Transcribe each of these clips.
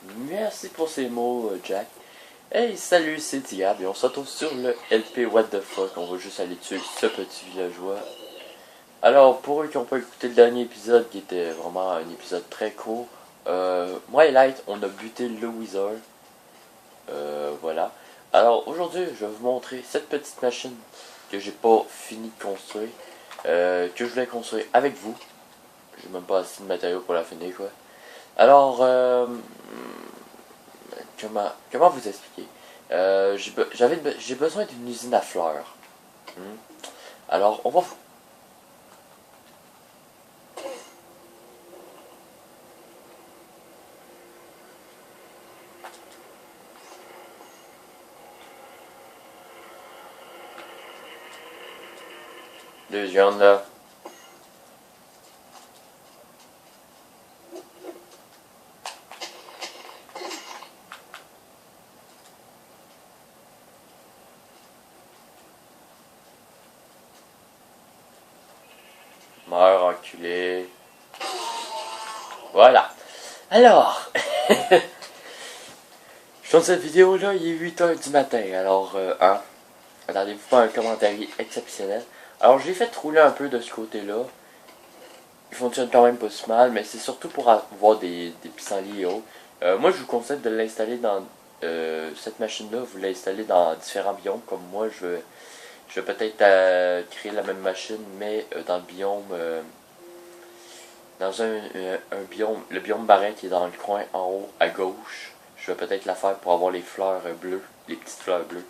Merci pour ces mots, Jack. Hey, salut, c'est Diab et on se retrouve sur le LP What the Fuck. On va juste aller tuer ce petit villageois. Alors, pour eux qui n'ont pas écouté le dernier épisode, qui était vraiment un épisode très court, moi et Light, on a buté le Wizard. Voilà. Alors, aujourd'hui, je vais vous montrer cette petite machine que j'ai pas fini de construire, que je voulais construire avec vous. J'ai même pas assez de matériaux pour la finir, quoi. Alors, comment vous expliquer? J'ai besoin d'une usine à fleurs. Hmm. Alors, on va... Deux secondes, là. Meurs, enculé. Voilà. Alors, je tourne cette vidéo là, il est 8h du matin. Alors, attendez-vous pas un commentaire exceptionnel. Alors, je l'ai fait rouler un peu de ce côté-là. Il fonctionne quand même pas si mal, mais c'est surtout pour avoir des pissenlits et autres. Moi, je vous conseille de l'installer dans cette machine-là. Vous l'installez dans différents biomes, comme moi, je vais peut-être créer la même machine, mais dans le biome, dans un biome, le biome barret qui est dans le coin en haut à gauche. Je vais peut-être la faire pour avoir les fleurs bleues, les petites fleurs bleues.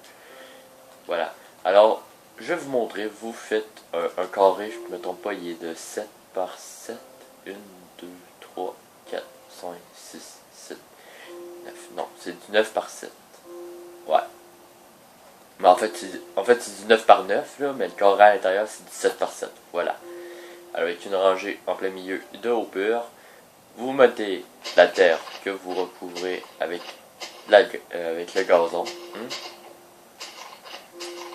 Voilà. Alors, je vais vous montrer. Vous faites un carré, je ne me trompe pas, il est de 7 par 7. 1, 2, 3, 4, 5, 6, 7, 9. Non, c'est du 9 par 7. Ouais. Mais en fait, c'est du 9 par 9, là, mais le carré à l'intérieur, c'est du 7 par 7. Voilà. Alors, avec une rangée en plein milieu de hauteur, vous mettez la terre que vous recouvrez avec le gazon.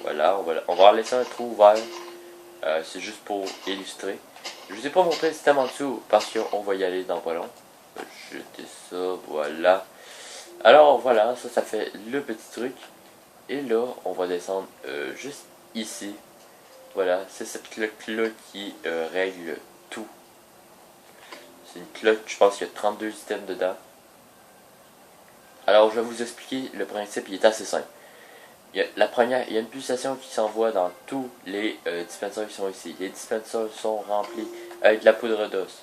Voilà, on va laisser un trou ouvert. C'est juste pour illustrer. Je vous ai pas montré le système en dessous parce qu'on va y aller dans pas long. Jeter ça, voilà. Alors voilà, ça fait le petit truc. Et là, on va descendre juste ici. Voilà, c'est cette cloque-là qui règle tout. C'est une cloque, je pense qu'il y a 32 items dedans. Alors, je vais vous expliquer le principe, il est assez simple. La première, il y a une pulsation qui s'envoie dans tous les dispensers qui sont ici. Les dispensers sont remplis avec de la poudre d'os.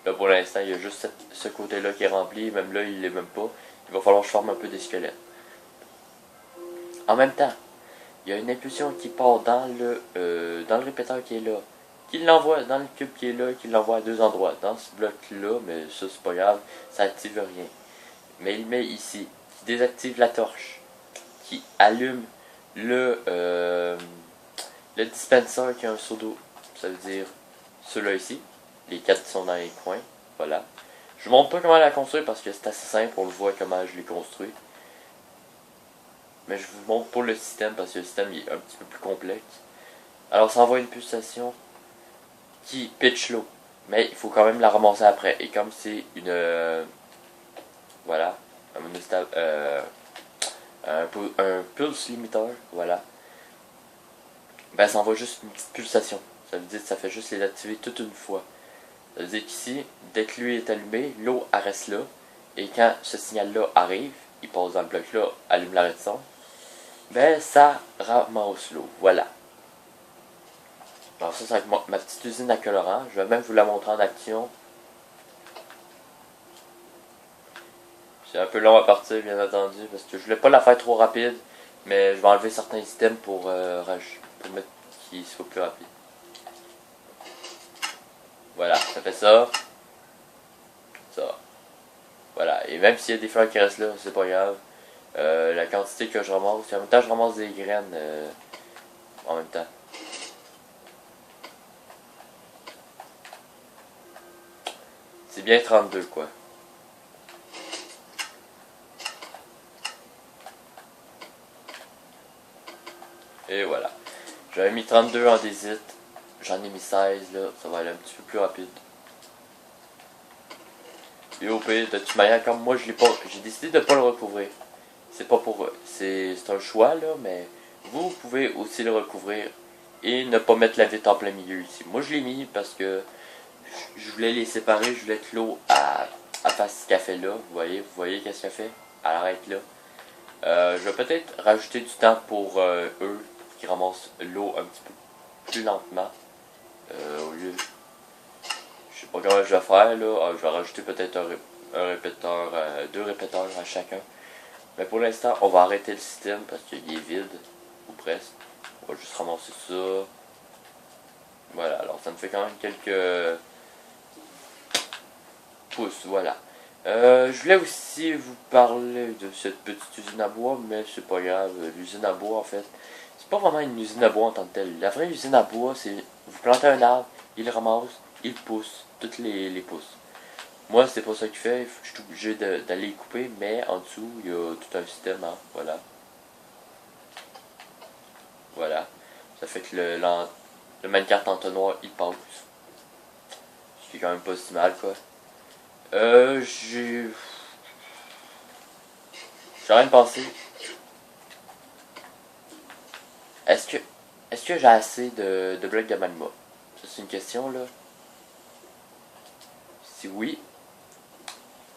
Là, pour l'instant, il y a juste ce côté-là qui est rempli. Même là, il l'est même pas. Il va falloir que je forme un peu des squelettes. En même temps, il y a une impulsion qui part dans le répéteur qui est là, qui l'envoie dans le cube qui est là, qui l'envoie à deux endroits. Dans ce bloc-là, mais ça, c'est pas grave, ça active rien. Mais il met ici, qui désactive la torche, qui allume le dispenser qui a un seau d'eau. Ça veut dire ceux-là ici. Les quatre sont dans les coins. Voilà. Je ne montre pas comment la construire parce que c'est assez simple. On le voit comment je l'ai construit. Mais je vous montre pour le système parce que le système est un petit peu plus complexe. Alors ça envoie une pulsation qui pitch l'eau. Mais il faut quand même la ramasser après. Et comme c'est une... voilà. Un pulse limiteur. Voilà. Ben ça envoie juste une petite pulsation. Ça veut dire que ça fait juste les activer toute une fois. Ça veut dire qu'ici, dès que lui est allumé, l'eau reste là. Et quand ce signal-là arrive, il passe dans le bloc-là, allume la redstone, ben ça ramasse l'eau. Voilà. Alors ça, c'est avec ma petite usine à colorant. Je vais même vous la montrer en action. C'est un peu long à partir, bien entendu, parce que je voulais pas la faire trop rapide. Mais je vais enlever certains items pour mettre qu'il soit plus rapide. Voilà, ça fait ça. Ça. Voilà, et même s'il y a des fleurs qui restent là, c'est pas grave. La quantité que je ramasse, en même temps je ramasse des graines en même temps. C'est bien 32 quoi. Et voilà. J'avais mis 32 en désite. J'en ai mis 16 là, ça va aller un petit peu plus rapide. Et au pire, de toute manière, comme moi, je l'ai pas, j'ai décidé de pas le recouvrir. C'est pas pour, c'est un choix là, mais vous pouvez aussi le recouvrir et ne pas mettre la vitre en plein milieu ici. Moi, je l'ai mis parce que je voulais les séparer, je voulais que l'eau fasse ce qu'elle fait là. Vous voyez qu'est-ce qu'elle fait? Elle arrête là. Je vais peut-être rajouter du temps pour eux qui ramassent l'eau un petit peu plus lentement. Au lieu, je sais pas comment je vais faire là. Je vais rajouter peut-être un répéteur, deux répéteurs à chacun. Mais pour l'instant, on va arrêter le système parce qu'il est vide, ou presque. On va juste ramasser ça. Voilà, alors ça me fait quand même quelques pouces, voilà. Je voulais aussi vous parler de cette petite usine à bois, mais c'est pas grave. L'usine à bois, en fait, c'est pas vraiment une usine à bois en tant que telle. La vraie usine à bois, c'est vous plantez un arbre, il ramasse, il pousse, toutes les pousses. Moi, c'est pas ça qu'il fait, je suis obligé d'aller couper, mais en dessous, il y a tout un système, hein, voilà. Voilà. Ça fait que le Minecraft entonnoir, il passe. Ce qui est quand même pas si mal, quoi. J'ai rien de pensé. Est-ce que est-ce que j'ai assez de blocs de magma? Ça, c'est une question, là. Si oui,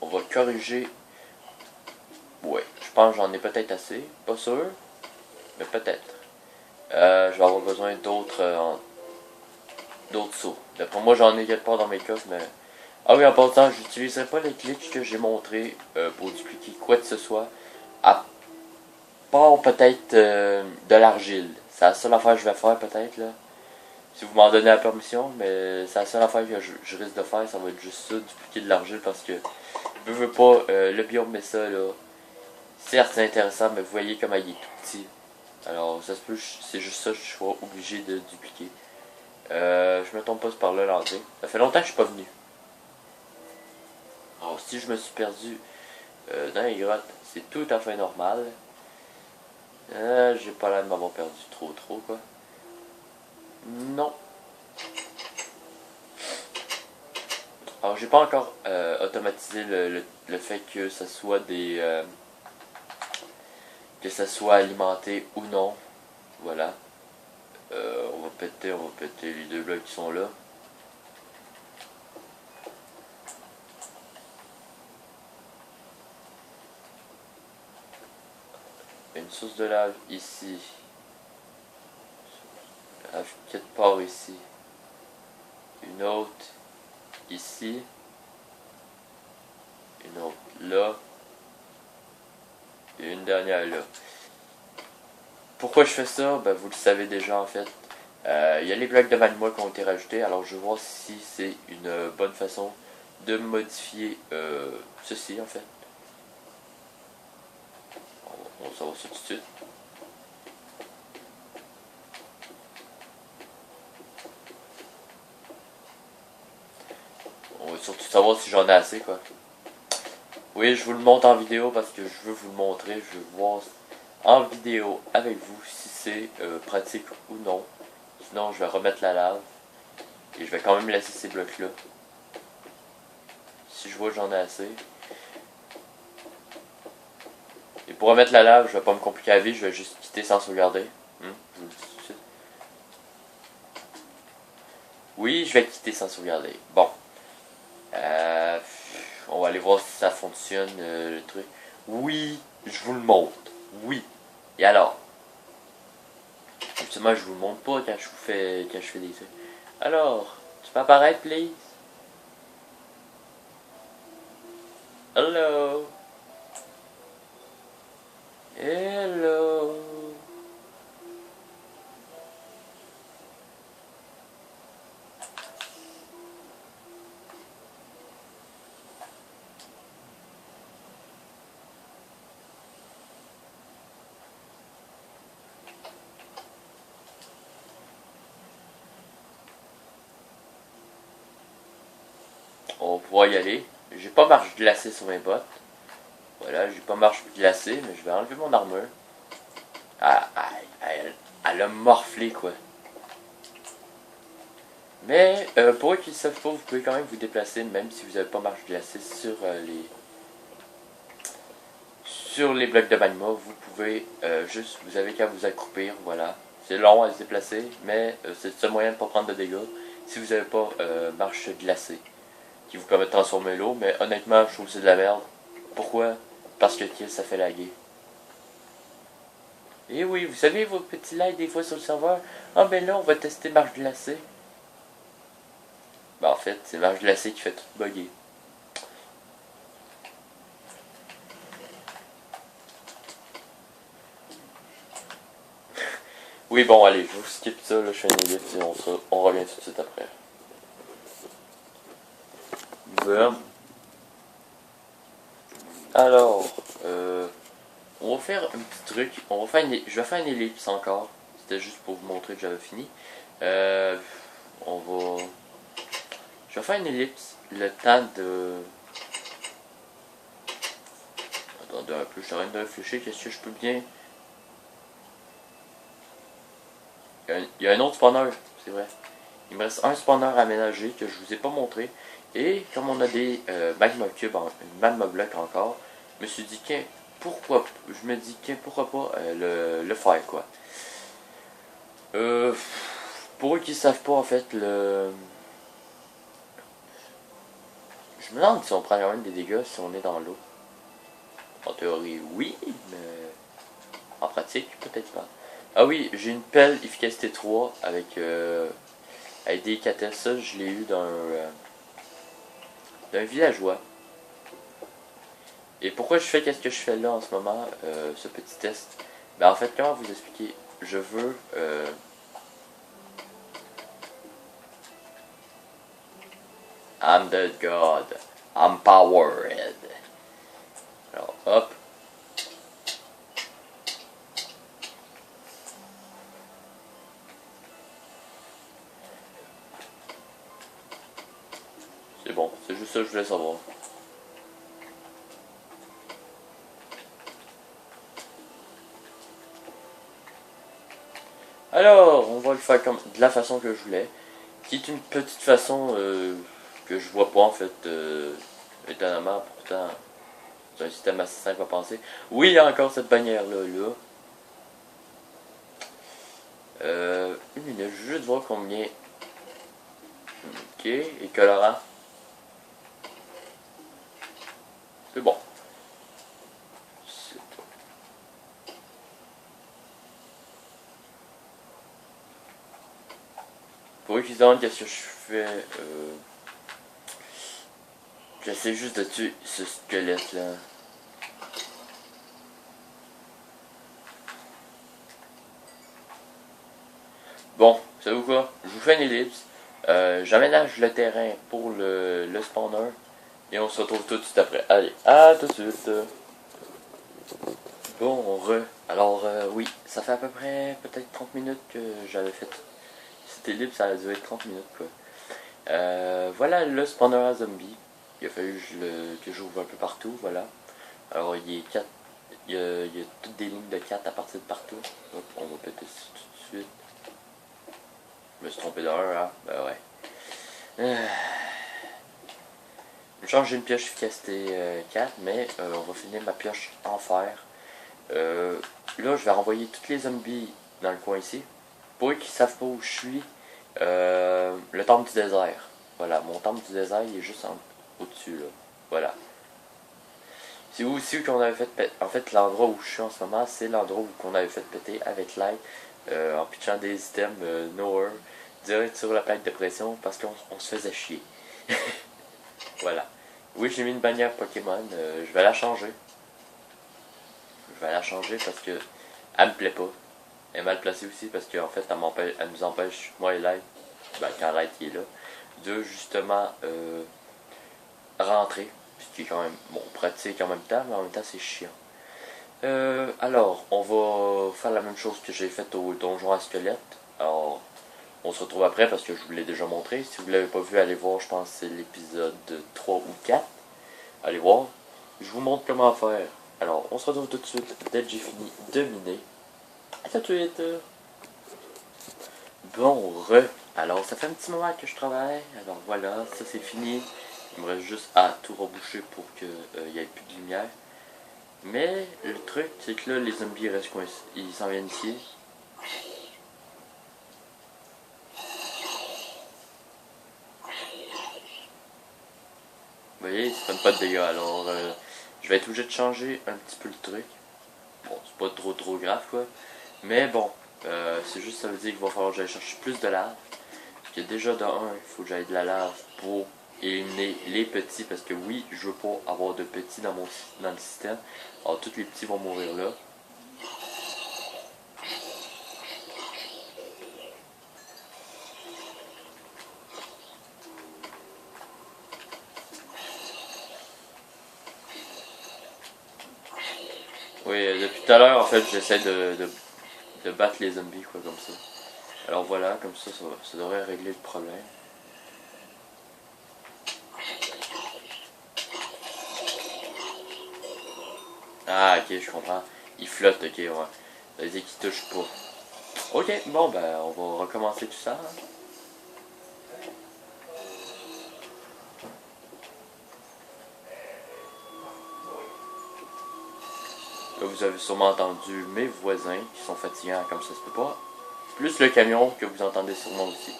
on va corriger. Ouais, je pense que j'en ai peut-être assez. Pas sûr, mais peut-être. Je vais avoir besoin d'autres sauts. D'après moi, j'en ai quelque part dans mes coffres, mais... Ah oui, en passant, j'utiliserai pas les glitches que j'ai montré pour dupliquer quoi que ce soit. À part peut-être de l'argile. C'est la seule affaire que je vais faire peut-être, là. Si vous m'en donnez la permission, mais c'est la seule affaire que je risque de faire, ça va être juste ça, dupliquer de l'argile, parce que je veux pas, le biome met ça, là. Certes, c'est intéressant, mais vous voyez comme il est tout petit. Alors, ça se peut, c'est juste ça, je suis obligé de dupliquer. Je me tombe pas par là, l'entrée. Ça fait longtemps que je suis pas venu. Alors, si je me suis perdu dans les grottes, c'est tout à fait normal. J'ai pas l'air de m'avoir perdu trop, quoi. Non. Alors, j'ai pas encore automatisé le fait que ça soit que ça soit alimenté ou non. Voilà. On va péter les deux blocs qui sont là. Une source de lave ici. Lave quelque part ici. Une autre ici. Une autre là. Et une dernière là. Pourquoi je fais ça? Ben, vous le savez déjà en fait. Il y a les blocs de magma qui ont été rajoutés. Alors je vais voir si c'est une bonne façon de modifier ceci en fait. On va savoir ça tout de suite. On va surtout savoir si j'en ai assez quoi. Oui, je vous le montre en vidéo parce que je veux vous le montrer. Je veux voir en vidéo avec vous si c'est pratique ou non. Sinon, je vais remettre la lave. Et je vais quand même laisser ces blocs-là. Si je vois que j'en ai assez. Et pour remettre la lave, je vais pas me compliquer la vie. Je vais juste quitter sans sauvegarder. Je vous le dis tout de suite. Oui, je vais quitter sans sauvegarder. Bon. On va aller voir si ça fonctionne, le truc. Oui, je vous le montre. Oui. Et alors? Justement, je vous le montre pas quand je fais des trucs. Alors, tu peux apparaître, please? Hello? Hello? On va pouvoir y aller. J'ai pas marche glacée sur mes bottes. Voilà, j'ai pas marche glacée, mais je vais enlever mon armure. Ah, elle a morflé, quoi. Mais pour eux qui ne savent pas, vous pouvez quand même vous déplacer, même si vous n'avez pas marche glacée sur les blocs de magma. Vous pouvez juste, vous avez qu'à vous accroupir, voilà. C'est long à se déplacer, mais c'est le seul moyen de ne pas prendre de dégâts si vous n'avez pas marche glacée qui vous permet de transformer l'eau. Mais honnêtement, je trouve que c'est de la merde. Pourquoi? Parce que kill, ça fait laguer. Et oui, vous savez, vos petits likes des fois sur le serveur, ah ben là, on va tester marche glacée. Ben en fait, c'est marche glacée qui fait tout bugger. Oui, bon, allez, je vous skip ça, là, je fais une ellipse et on revient tout de suite après. Bon. Alors, on va faire un petit truc. Je vais faire une ellipse encore. C'était juste pour vous montrer que j'avais fini. On va... Je vais faire une ellipse. Le temps de... Attendez un peu, je suis en train de réfléchir. Qu'est-ce que je peux bien... Il y a un autre spawner, c'est vrai. Il me reste un spawner à aménager que je vous ai pas montré. Et comme on a des magma cubes, magma blocs encore, je me suis dit que pourquoi pas le faire quoi. Pour eux qui savent pas en fait je me demande si on prend quand même des dégâts si on est dans l'eau. En théorie oui, mais en pratique peut-être pas. Ah oui, j'ai une pelle efficacité 3 avec des KTS, ça je l'ai eu d'un villageois. Et pourquoi je fais qu'est-ce que je fais là en ce moment, ce petit test? Ben en fait, comment vous expliquer? Je veux I'm the God. I'm powered. Alors, hop. C'est bon, c'est juste ça que je voulais savoir. Alors, on va le faire comme de la façon que je voulais. Qui est une petite façon que je vois pas en fait. Étonnamment, pourtant, c'est un système assez simple à penser. Oui, il y a encore cette bannière-là. Une minute, je veux juste voir combien. Ok, et colorant. C'est bon. Pour eux qui se demandent qu'est-ce que je fais, j'essaie juste de tuer ce squelette là. Bon, savez-vous quoi? Je vous fais une ellipse. J'aménage le terrain pour le spawner. Et on se retrouve tout de suite après. Allez, à tout de suite. Bon, alors oui, ça fait à peu près peut-être 30 minutes que j'avais fait cette ellipse, ça a duré 30 minutes quoi. Voilà le spawner à zombie. Il a fallu que j'ouvre un peu partout, voilà. Alors il y a 4, il y a toutes des lignes de 4 à partir de partout. Hop, on va péter ça tout de suite. Je me suis trompé d'un, hein? Ben ouais. Je change une pioche efficacité 4, mais on va finir ma pioche en fer. Là, je vais renvoyer tous les zombies dans le coin ici. Pour eux qui ne savent pas où je suis, le temple du désert. Voilà, mon temple du désert, il est juste au-dessus, là. Voilà. C'est aussi qu'on avait fait en fait, l'endroit où je suis en ce moment, c'est l'endroit où qu'on avait fait péter avec l'ail, en pitchant des items nowhere, direct sur la plaque de pression, parce qu'on se faisait chier. Voilà. Oui, j'ai mis une bannière Pokémon, je vais la changer. Je vais la changer parce que elle me plaît pas. Elle est mal placée aussi parce qu'en fait elle nous empêche, moi et Light, ben, quand Light est là, de justement rentrer. Ce qui est quand même bon, pratique en même temps, mais en même temps c'est chiant. Alors, on va faire la même chose que j'ai fait au donjon à squelette. Alors, on se retrouve après parce que je vous l'ai déjà montré. Si vous ne l'avez pas vu, allez voir, je pense que c'est l'épisode 3 ou 4. Allez voir. Je vous montre comment faire. Alors, on se retrouve tout de suite dès que j'ai fini de miner. A tout de suite. Bon, Alors, ça fait un petit moment que je travaille. Alors voilà, ça c'est fini. Il me reste juste à tout reboucher pour qu'il n'y ait plus de lumière. Mais le truc, c'est que là, les zombies restent coincés. Ils s'en viennent ici. Vous voyez, ils se prennent pas de dégâts. Alors, je vais être obligé de changer un petit peu le truc. Bon, c'est pas trop grave quoi. Mais bon, c'est juste ça veut dire qu'il va falloir que j'aille chercher plus de lave. Parce que déjà de 1, il faut que j'aille de la lave pour éliminer les petits. Parce que oui, je veux pas avoir de petits dans le système. Alors tous les petits vont mourir là. Oui, depuis tout à l'heure en fait j'essaie de battre les zombies quoi comme ça. Alors voilà, comme ça devrait régler le problème. Ah ok, je comprends. Il flotte, ok, ouais. Ça veut dire qu'il touche pas. Ok, bon ben on va recommencer tout ça. Hein. Là vous avez sûrement entendu mes voisins qui sont fatigants comme ça se peut pas. Plus le camion que vous entendez sûrement aussi.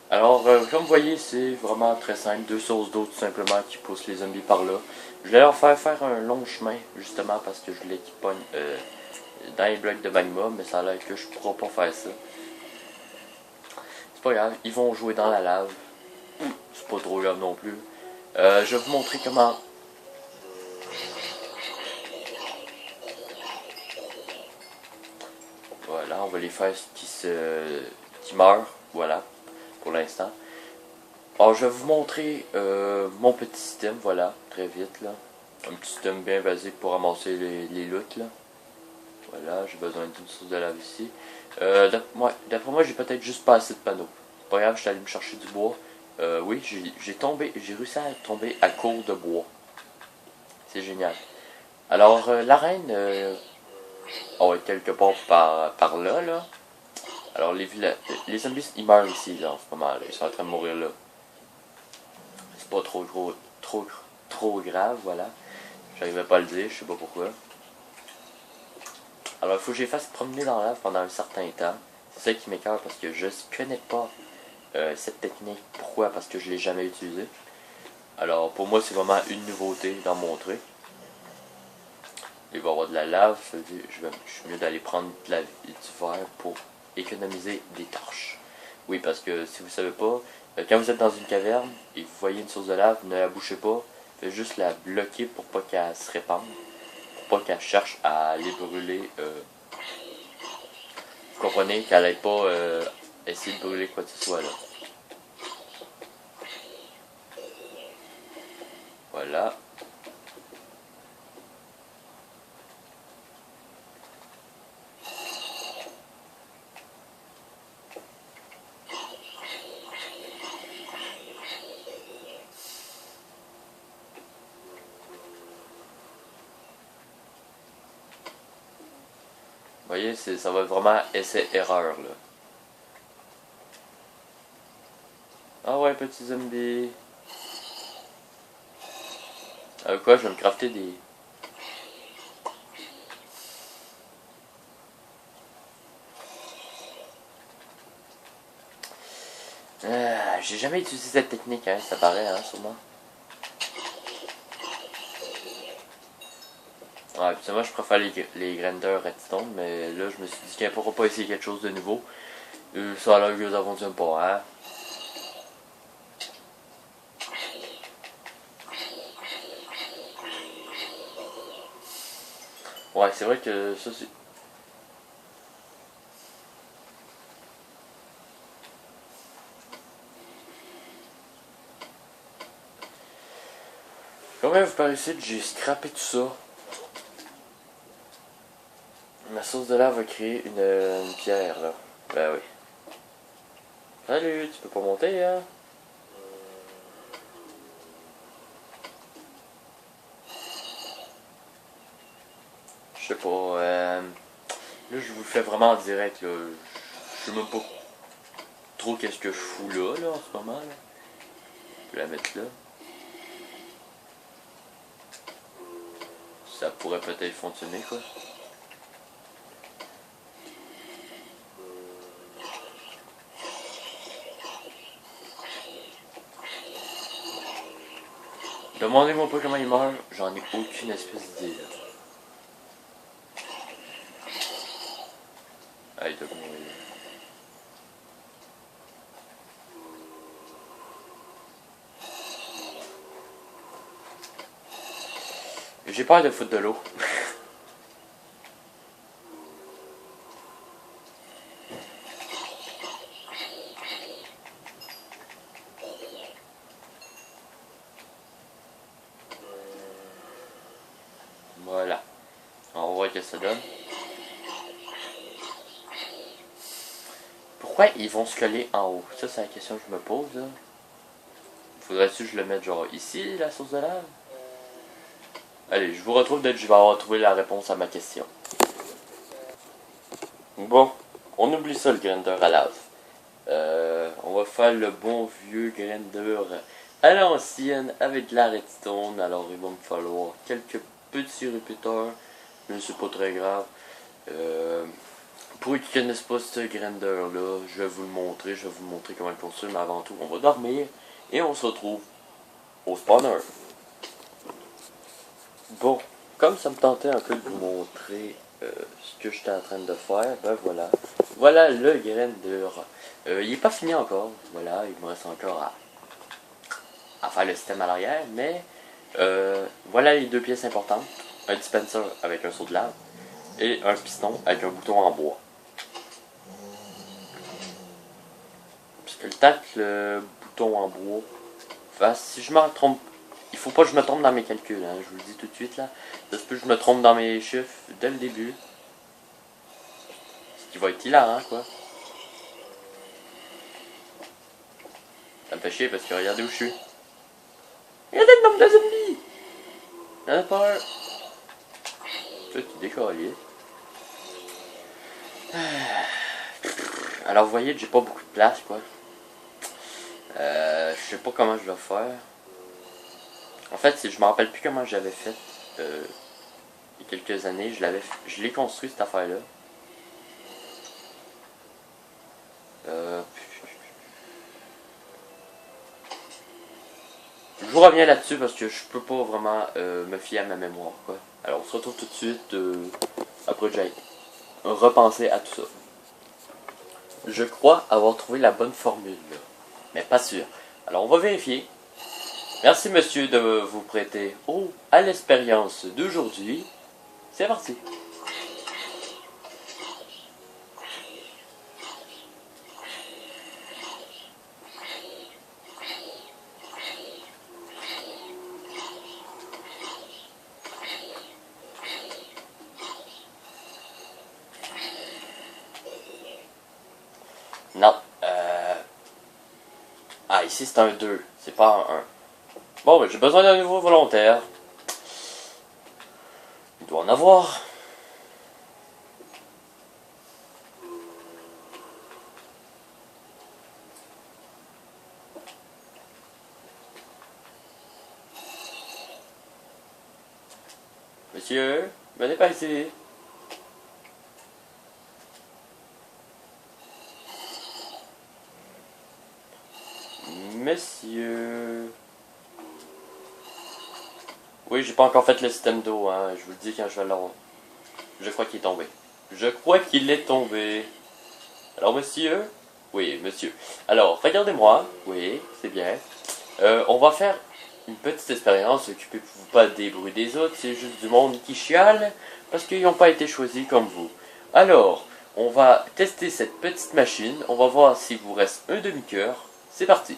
Alors comme vous voyez c'est vraiment très simple. 2 sources d'eau tout simplement qui poussent les zombies par là. Je vais leur faire un long chemin justement parce que je voulais qu'ils pognent dans les blocs de magma. Mais ça a l'air que je pourrais pas faire ça. C'est pas grave, ils vont jouer dans la lave. C'est pas trop grave non plus. Je vais vous montrer comment. Voilà, on va les faire qui meurent. Voilà, pour l'instant. Alors, je vais vous montrer mon petit système. Voilà, très vite là. Un petit système bien basique pour ramasser les loots là. Voilà, j'ai besoin d'une source de lave ici. D'après moi, j'ai peut-être juste pas assez de panneaux. Pas grave, je suis allé me chercher du bois. Oui, j'ai réussi à tomber à court de bois. C'est génial. Alors, l'arène, on va être quelque part par là, là. Alors, les zombies, ils meurent ici, là, en ce moment, là. Ils sont en train de mourir là. C'est pas trop grave, voilà. J'arrivais pas à le dire, je sais pas pourquoi. Alors, il faut que je les fasse promener dans l'ave pendant un certain temps. C'est ça qui m'écoeure parce que je connais pas cette technique. Pourquoi? Parce que je l'ai jamais utilisée. Alors, pour moi, c'est vraiment une nouveauté dans mon truc. Il va y avoir de la lave, ça veut dire je suis mieux d'aller prendre du verre pour économiser des torches. Oui, parce que si vous savez pas, quand vous êtes dans une caverne et que vous voyez une source de lave, ne la bouchez pas, faites juste la bloquer pour pas qu'elle se répande, pour pas qu'elle cherche à les brûler. Vous comprenez qu'elle n'aille pas essayer de brûler quoi que ce soit là. Voilà. Vous voyez, ça va être vraiment essai-erreur là. Ah ouais, petit zombie. Quoi, je vais me crafter des. J'ai jamais utilisé cette technique, hein, ça paraît, hein, sûrement. Ouais, puis moi je préfère les grandeurs redstone, mais là je me suis dit qu'il pourra pas essayer quelque chose de nouveau. Ça a l'air que nous avons dit un pas, hein. Ouais, c'est vrai que ça c'est. Combien vous paraissez que j'ai scrappé tout ça? Ma source de lave va créer une pierre là. Ben oui. Salut, tu peux pas monter, hein? Je sais pas, là je vous le fais vraiment en direct là. Je sais même pas trop qu'est-ce que je fous là, en ce moment. Là. Je vais la mettre là. Ça pourrait peut-être fonctionner, quoi. Demandez-moi pas comment il meurt, j'en ai aucune espèce d'idée là. Ah, il doit mourir. J'ai peur de foutre de l'eau. Voilà. On va voir ce que ça donne. Pourquoi ils vont se coller en haut? Ça, c'est la question que je me pose, là. Faudrait-tu que je le mette genre ici, la source de lave? Allez, je vous retrouve dès que je vais avoir trouvé la réponse à ma question. Bon, on oublie ça le grinder à lave. On va faire le bon vieux grinder à l'ancienne avec de la redstone. Alors il va me falloir quelques petits répéteurs, mais c'est pas très grave. Pour ceux qui ne connaissent pas ce grinder là, je vais vous le montrer, je vais vous montrer comment il fonctionne, mais avant tout on va dormir et on se retrouve au spawner. Bon, comme ça me tentait un peu de vous montrer ce que j'étais en train de faire, ben voilà. Voilà le grinder. Il est pas fini encore, voilà, il me reste encore à faire le système à l'arrière, mais voilà les deux pièces importantes. Un dispenser avec un seau de lave et un piston avec un bouton en bois. Parce que le temps que le bouton en bois fasse, si je me trompe, il faut pas que je me trompe dans mes calculs, hein, je vous le dis tout de suite là. Ça se peut que je me trompe dans mes chiffres dès le début. Ce qui va être hilarant quoi. Ça me fait chier parce que regardez où je suis. Regardez le nombre de zombies! J'en ai peur. Tout décollé. Alors vous voyez que j'ai pas beaucoup de place quoi. Je sais pas comment je vais faire. En fait, si je me rappelle plus comment j'avais fait il y a quelques années, je l'ai construit cette affaire là. Je vous reviens là-dessus parce que je peux pas vraiment me fier à ma mémoire quoi. Alors on se retrouve tout de suite après que j'aille repenser à tout ça. Je crois avoir trouvé la bonne formule là, mais pas sûr. Alors on va vérifier. Merci monsieur de vous prêter à l'expérience d'aujourd'hui. C'est parti. Non. Ah, ici c'est un 2, c'est pas un 1. Bon, ben, j'ai besoin d'un nouveau volontaire. Il doit en avoir. Monsieur, venez pas ici. Monsieur... Oui, j'ai pas encore fait le système d'eau, hein. Je vous le dis quand je vais l'avoir. Je crois qu'il est tombé. Je crois qu'il est tombé. Alors, monsieur? Oui, monsieur. Alors, regardez-moi. Oui, c'est bien. On va faire une petite expérience. Occupez-vous pas des bruits des autres. C'est juste du monde qui chiale parce qu'ils n'ont pas été choisis comme vous. Alors, on va tester cette petite machine. On va voir s'il vous reste un demi-cœur. C'est parti.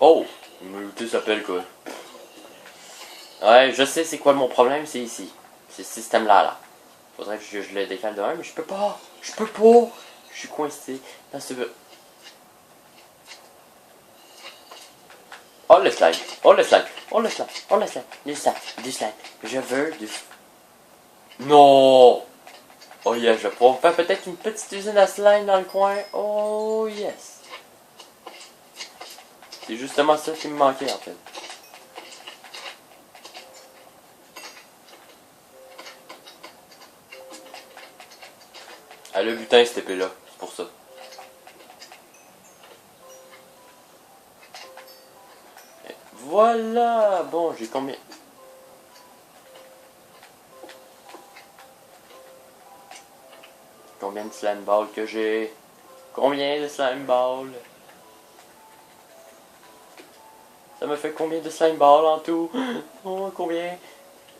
Oh, tu s'appelle quoi? Ouais, je sais c'est quoi mon problème, c'est ici. C'est ce système-là, là. Faudrait que je le décale de 1, mais je peux pas. Je peux pas. Je suis coincé dans ce... Oh le slime. Oh le slime. Oh le slime. Oh le slime. Du slime. Du slime. Je veux du... Non. Oh yes, je vais pouvoir faire peut-être une petite usine à slime dans le coin. Oh yes. C'est justement ça qui me manquait en fait. Ah, le butin, cette épée-là. C'est pour ça. Et voilà. Bon, j'ai combien... Combien de slime balls que j'ai? Combien de slime balls? Ça me fait combien de slime balls en tout? Oh, combien?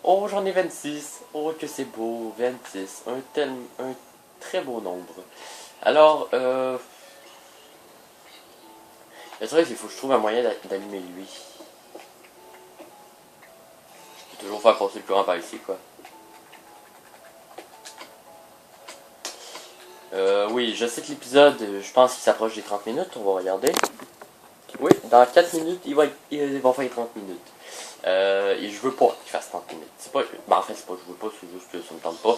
Oh, j'en ai 26. Oh, que c'est beau. 26. Un très beau nombre. Alors, le truc, il faut que je trouve un moyen d'allumer lui. Je peux toujours faire passer le courant par ici, quoi. Oui, je sais que l'épisode, je pense qu'il s'approche des 30 minutes. On va regarder. Oui, dans 4 minutes, il va faire 30 minutes. Et je veux pas qu'il fasse 30 minutes. C'est pas, ben en fait, c'est pas je veux pas, c'est juste que ça me tente pas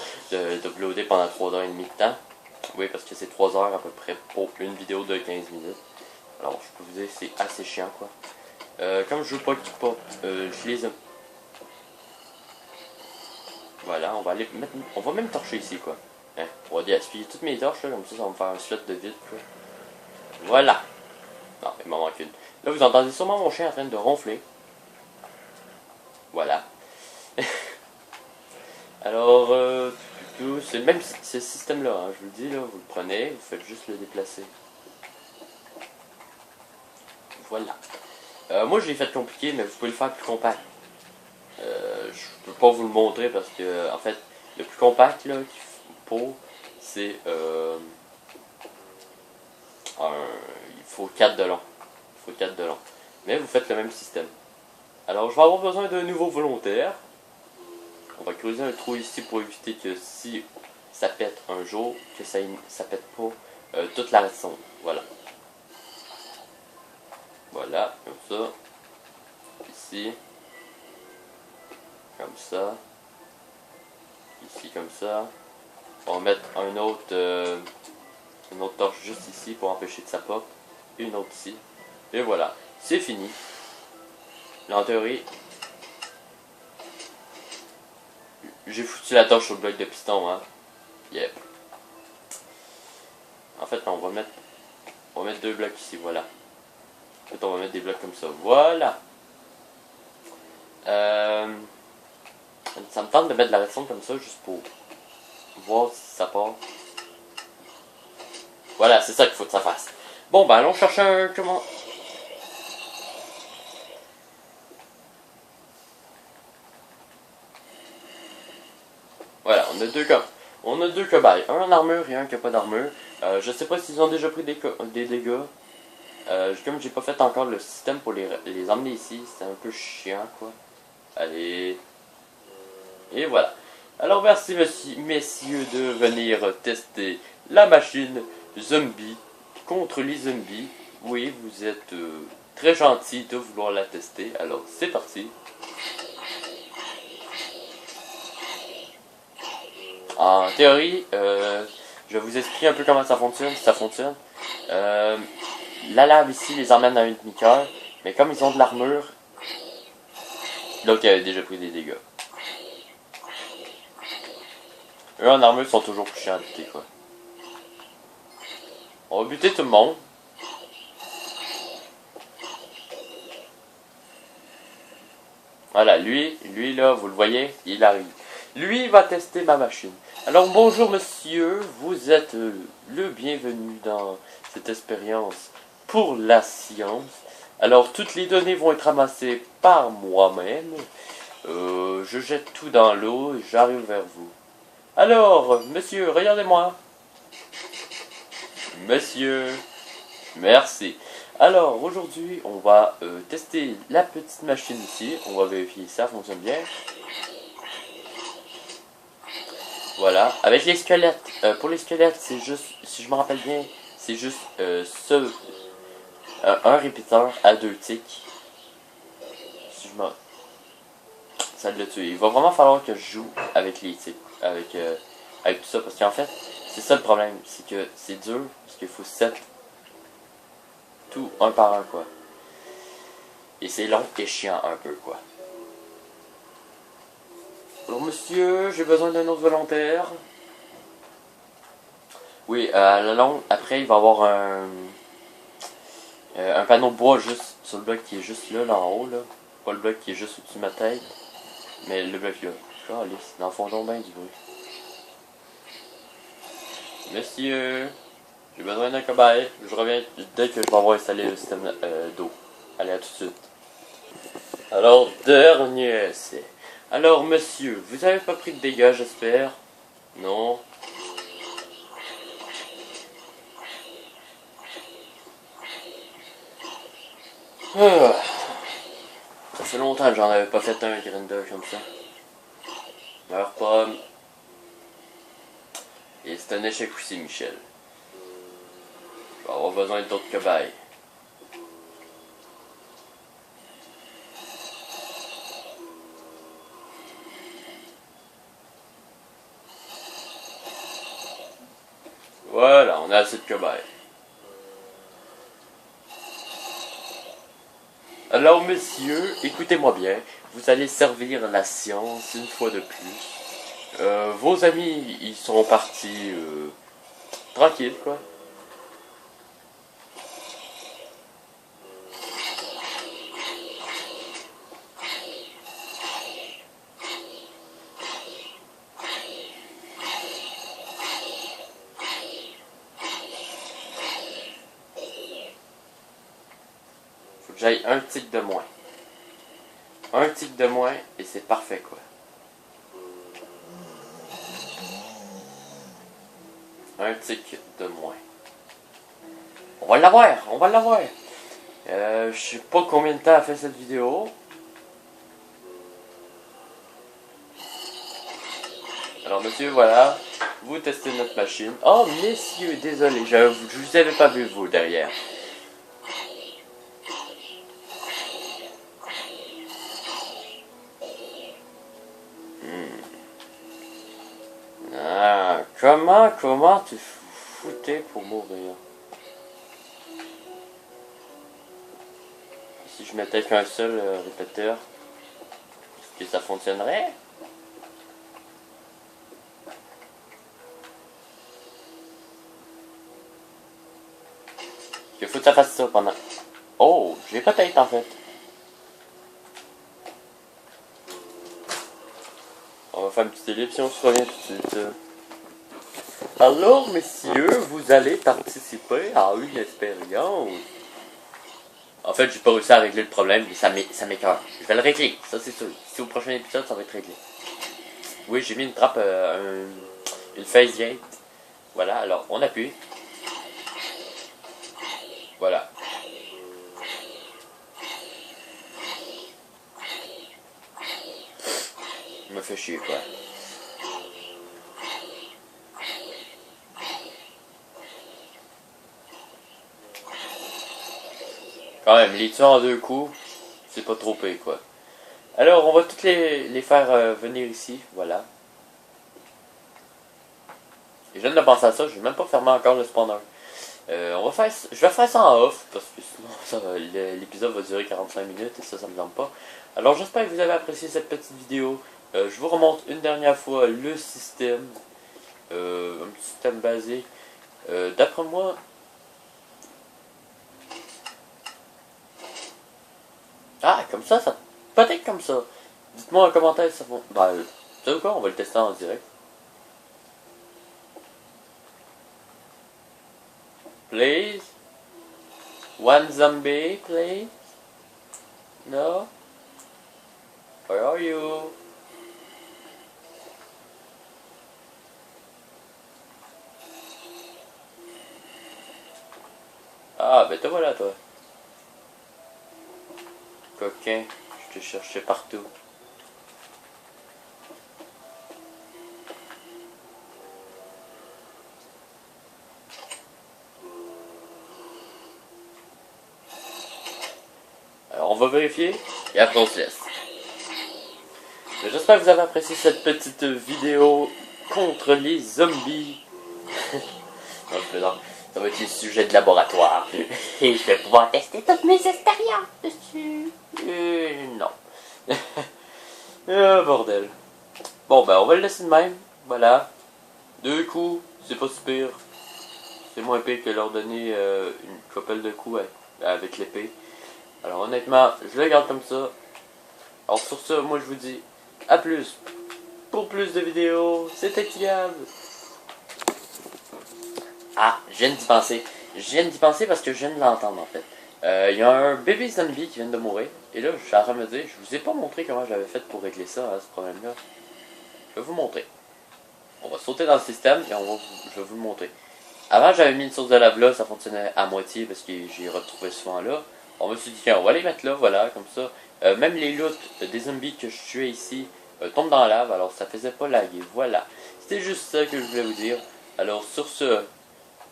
d'uploader pendant 3h30 de temps. Oui, parce que c'est 3 heures à peu près pour une vidéo de 15 minutes. Alors, je peux vous dire, c'est assez chiant, quoi. Comme je veux pas qu'il porte, je les aime. Voilà, on va aller mettre, on va même torcher ici, quoi. Hein, on va gaspiller toutes mes torches, là, comme ça va me faire un slot de vide, quoi. Voilà. Non, il m'en manque une. Là, vous entendez sûrement mon chien en train de ronfler. Voilà. Alors, c'est le même système-là, hein, je vous le dis, là, vous le prenez, vous faites juste le déplacer. Voilà. Moi, je l'ai fait compliqué, mais vous pouvez le faire plus compact. Je peux pas vous le montrer parce que, en fait, le plus compact, là, qu'il faut, c'est, il faut 4 de long. Il faut 4 de long. Mais vous faites le même système. Alors, je vais avoir besoin d'un nouveau volontaire. On va creuser un trou ici pour éviter que si ça pète un jour, que ça pète pas toute la redstone. Voilà. Voilà, comme ça. Ici. Comme ça. Ici, comme ça. On va mettre une autre torche juste ici pour empêcher que ça pop. Et une autre ici. Et voilà. C'est fini. Là, en théorie, j'ai foutu la torche sur le bloc de piston, hein. Yep. En fait, on va mettre 2 blocs ici, voilà. En fait, on va mettre des blocs comme ça, voilà. Ça me tente de mettre de la redstone comme ça, juste pour voir si ça part. Voilà, c'est ça qu'il faut que ça fasse. Bon, ben, allons chercher un... Comment... Voilà, on a deux cobayes, un en armure et un qui n'a pas d'armure. Je sais pas s'ils ont déjà pris des dégâts. Comme j'ai pas fait encore le système pour les emmener ici, c'est un peu chiant, quoi. Allez. Et voilà. Alors merci messieurs de venir tester la machine zombie contre les zombies. Oui, vous êtes très gentil de vouloir la tester. Alors c'est parti. En théorie, je vais vous expliquer un peu comment ça fonctionne, si ça fonctionne. La lave ici les emmène à un demi-cœur, mais comme ils ont de l'armure, l'autre avait déjà pris des dégâts. Eux en armure sont toujours plus chiants à buter, quoi. On va buter tout le monde. Voilà, lui là, vous le voyez, il arrive. Lui, il va tester ma machine. Alors bonjour monsieur, vous êtes le bienvenu dans cette expérience pour la science. Alors toutes les données vont être ramassées par moi-même. Je jette tout dans l'eau et j'arrive vers vous. Alors, monsieur, regardez-moi. Monsieur, merci. Alors aujourd'hui, on va tester la petite machine ici. On va vérifier si ça fonctionne bien. Voilà. Avec les squelettes, pour les squelettes, c'est juste, si je me rappelle bien, c'est juste un répéteur à 2 ticks. Si je me... Ça l'a tué. Il va vraiment falloir que je joue avec les ticks, avec tout ça, parce qu'en fait, c'est ça le problème, c'est que c'est dur, parce qu'il faut set tout un par un, quoi. Et c'est long et chiant un peu, quoi. Alors monsieur, j'ai besoin d'un autre volontaire. Oui, à la longue, après il va y avoir un panneau de bois juste sur le bloc qui est juste là, en haut, là. Pas le bloc qui est juste au-dessus de ma tête, mais le bloc là. Calisse, dans le fond, donc bien du bruit. Monsieur, j'ai besoin d'un cobaye. Je reviens dès que je vais avoir installé le système d'eau. Allez, à tout de suite. Alors, dernier essai. Alors, monsieur, vous avez pas pris de dégâts, j'espère? Non? Ah, ça fait longtemps que j'en avais pas fait un grinder comme ça. Meurs pomme. Et c'est un échec aussi, Michel. Je vais avoir besoin d'autres cobayes. Voilà, on a assez de cobayes. Alors, messieurs, écoutez-moi bien. Vous allez servir la science une fois de plus. Vos amis, ils sont partis tranquilles, quoi. Faut que j'aille un tic de moins. Un tic de moins et c'est parfait, quoi. Un tic de moins. On va l'avoir, on va l'avoir. Je sais pas combien de temps a fait cette vidéo. Alors monsieur, voilà, vous testez notre machine. Oh messieurs, désolé, je vous avais pas vu vous derrière. Ah, comment tu foutais pour mourir? Si je mettais qu'un seul répéteur, est-ce que ça fonctionnerait? Il faut que ça fasse ça pendant... Oh, j'ai pas tête en fait. On va faire une petite ellipse et on se revient tout de suite. Alors, messieurs, vous allez participer à une expérience. En fait, j'ai pas réussi à régler le problème, mais ça m'écoeure. Je vais le régler, ça c'est sûr. Si au prochain épisode, ça va être réglé. Oui, j'ai mis une trappe, une phase gate. Voilà, alors on appuie. Voilà. Je me fais chier, quoi. Quand même, les tuer en 2 coups, c'est pas trop pire, quoi. Alors, on va toutes les faire venir ici, voilà. Et je viens de penser à ça, je vais même pas fermer encore le spawner. Je vais faire ça en off, parce que sinon l'épisode va durer 45 minutes et ça me tente pas. Alors j'espère que vous avez apprécié cette petite vidéo. Je vous remontre une dernière fois le système. Un petit système basé. D'après moi... Ah, comme ça, peut-être comme ça. Dites-moi en commentaire si ça va... Bah, vous savez quoi, on va le tester en direct. Please. One zombie, please. No. Where are you? Ah, ben te voilà, toi. Coquin, je te cherchais partout. va vérifier et après on se laisse. J'espère que vous avez apprécié cette petite vidéo contre les zombies. Non, je plaisante. Ça va être les sujets de laboratoire. Et je vais pouvoir tester toutes mes expériences dessus. Non. Bordel. Bon, ben, on va le laisser de même. Voilà. 2 coups, c'est pas si pire. C'est moins pire que leur donner une couple de coups avec l'épée. Alors, honnêtement, je le garde comme ça. Alors, sur ça, moi, je vous dis à plus. Pour plus de vidéos, c'était Kiab. Ah, je viens d'y penser. Je viens d'y penser parce que je viens de l'entendre en fait. Il y a un bébé zombie qui vient de mourir. Et là, je suis en train de me dire, je vous ai pas montré comment j'avais fait pour régler ça, ce problème-là. Je vais vous montrer. On va sauter dans le système et je vais vous le montrer. Avant, j'avais mis une source de lave là, ça fonctionnait à moitié parce que j'ai retrouvé souvent là. On me suis dit, tiens, on va les mettre là, voilà, comme ça. Même les loots des zombies que je tuais ici tombent dans la lave, alors ça faisait pas laguer. Voilà. C'était juste ça que je voulais vous dire. Alors, sur ce,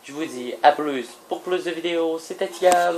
je vous dis à plus pour plus de vidéos. C'était Tiab.